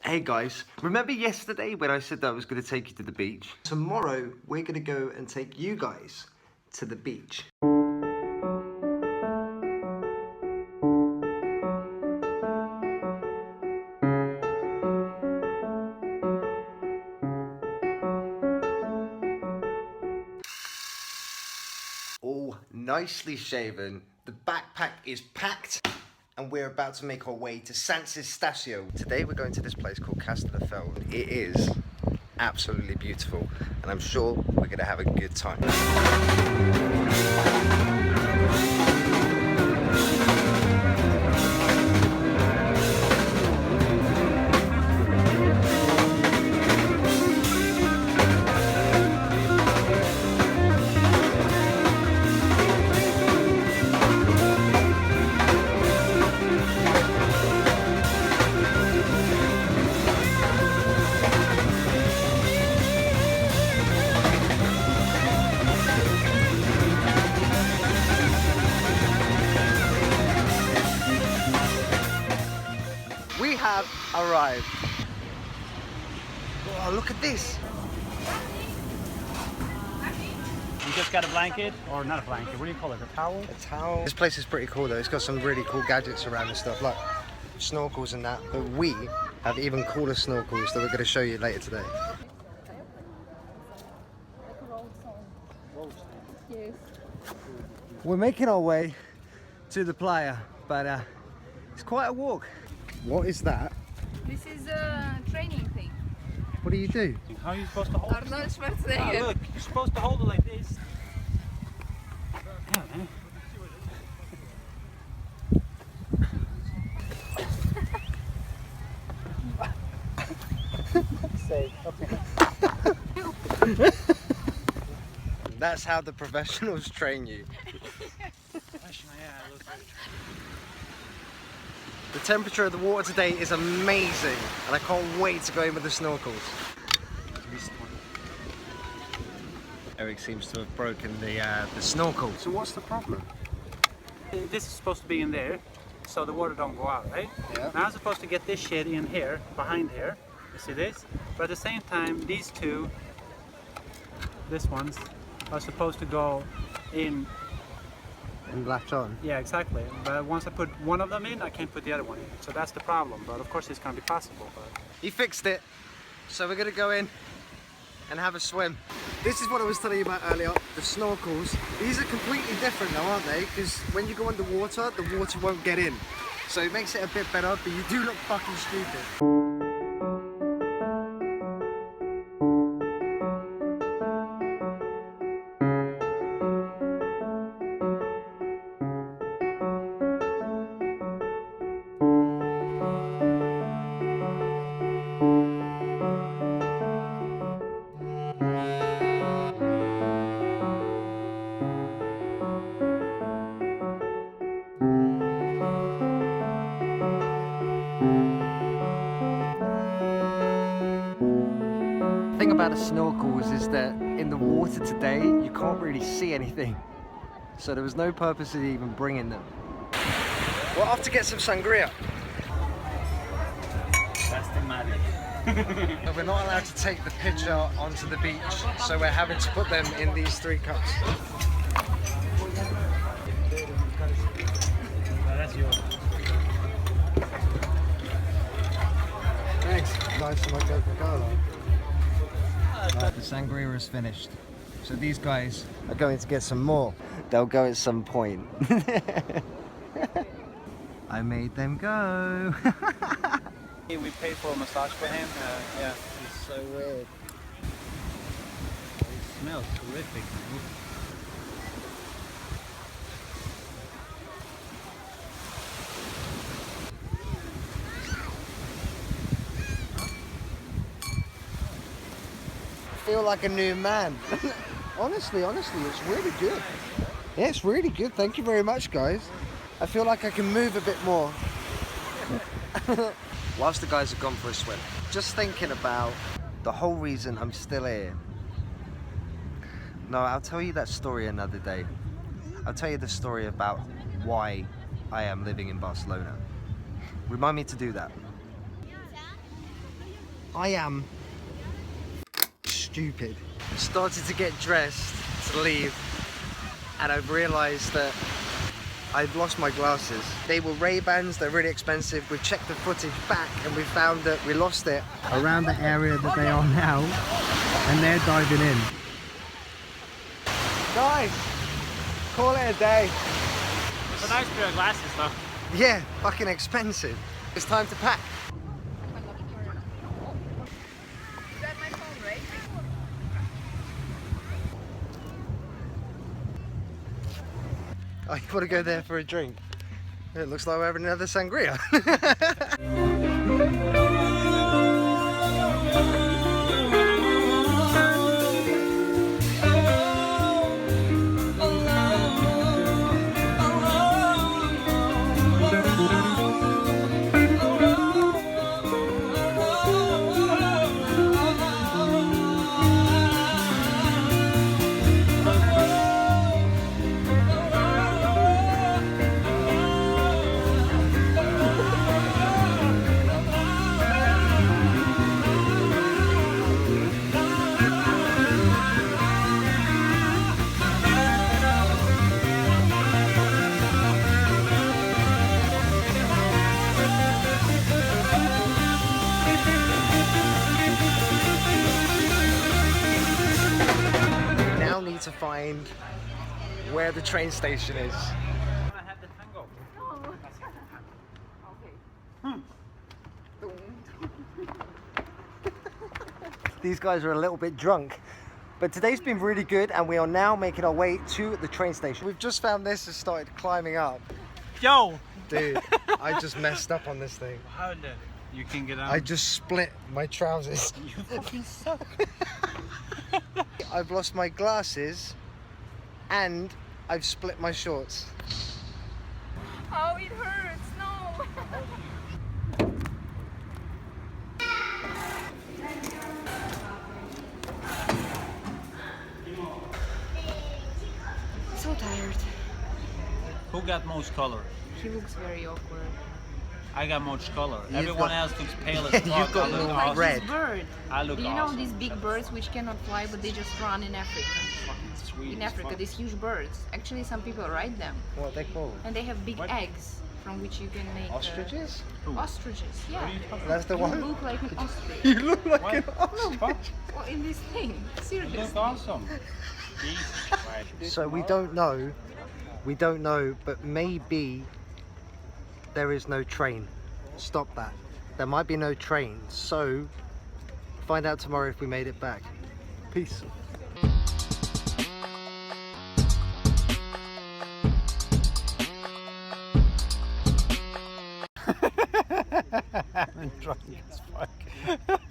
Hey guys, remember yesterday when I said that I was going to take you to the beach? Tomorrow we're going to go and take you guys to the beach. All nicely shaven, the backpack is packed, and we're about to make our way to San Stasio. Today we're going to this place called Castellafeld. It is absolutely beautiful, and I'm sure we're going to have a good time. We have arrived. Oh, look at this. You just got a blanket, or not a blanket, what do you call it, a towel? A towel. This place is pretty cool though. It's got some really cool gadgets around and stuff, like snorkels and that. But we have even cooler snorkels that we're going to show you later today. Yes. We're making our way to the playa, but it's quite a walk. What is that? This is a training thing. What do you do? How are you supposed to hold it? Arnold Ah, Schwarzenegger. look, you're supposed to hold it like this. Yeah, man. That's how the professionals train you. The temperature of the water today is amazing, and I can't wait to go in with the snorkels. Eric seems to have broken the snorkel. So what's the problem? This is supposed to be in there, so the water don't go out, right? Yeah. Now I'm supposed to get this shit in here, behind here. You see this? But at the same time, these two, this ones, are supposed to go in. And latch on. Yeah, exactly. But once I put one of them in, I can't put the other one in. So that's the problem. But of course, it's going to be possible. But He fixed it. So we're going to go in and have a swim. This is what I was telling you about earlier, the snorkels. These are completely different now, aren't they? Because when you go underwater, the water won't get in. So it makes it a bit better, but you do look fucking stupid. The thing about the snorkels is that in the water today you can't really see anything, so there was no purpose in even bringing them. We're off to get some sangria. that's the magic. But we're not allowed to take the pitcher onto the beach, so we're having to put them in these 3 cups. That's yours. Thanks. Nice to my Coca-Cola. The sangria is finished, so these guys are going to get some more. They'll go at some point. I made them go. We paid for a massage for him. Yeah. It's so weird. It smells terrific. I feel like a new man. honestly, it's really good. Yeah, it's really good. Thank you very much, guys. I feel like I can move a bit more. Whilst the guys have gone for a swim, just thinking about the whole reason I'm still here. No, I'll tell you that story another day. I'll tell you the story about why I am living in Barcelona. Remind me to do that. I am stupid. Started to get dressed to leave, and I've realised that I've lost my glasses. They were Ray-Bans, they're really expensive. We've checked the footage back and we found that we lost it around the area that they are now, and they're diving in. Guys, call it a day. It's a nice pair of glasses though. Yeah, fucking expensive. It's time to pack. Is that my phone, right? Oh, you want to go there for a drink? It looks like we're having another sangria. To find where the train station is. I have the tango. These guys are a little bit drunk, but today's been really good and we are now making our way to the train station. We've just found this and started climbing up. Yo! Dude, I just messed up on this thing. How the? You can get out. I just split my trousers. You fucking suck. I've lost my glasses and I've split my shorts. Oh, it hurts. No. So tired. Who got most color? He looks very awkward. I got most color. You've Everyone got- else looks pale as Yeah, fuck. you've got I look little awesome. red. This bird. I look Do you awesome. know these big birds which cannot fly but they just run in Africa? Fucking sweet In as Africa, fuck. these huge birds. Actually, some people ride them, What are they called? and they have big What? eggs from which you can make Ostriches? Ostriches. What are Yeah. you talking That's the You one? look like an ostrich. You look like What? an ostrich. Fuck. Well, in this thing, You seriously. look awesome. Jesus Christ. So we don't know, but maybe there is no train. Stop that. There might be no train, so find out tomorrow if we made it back. Peace. I'm drunk as fuck.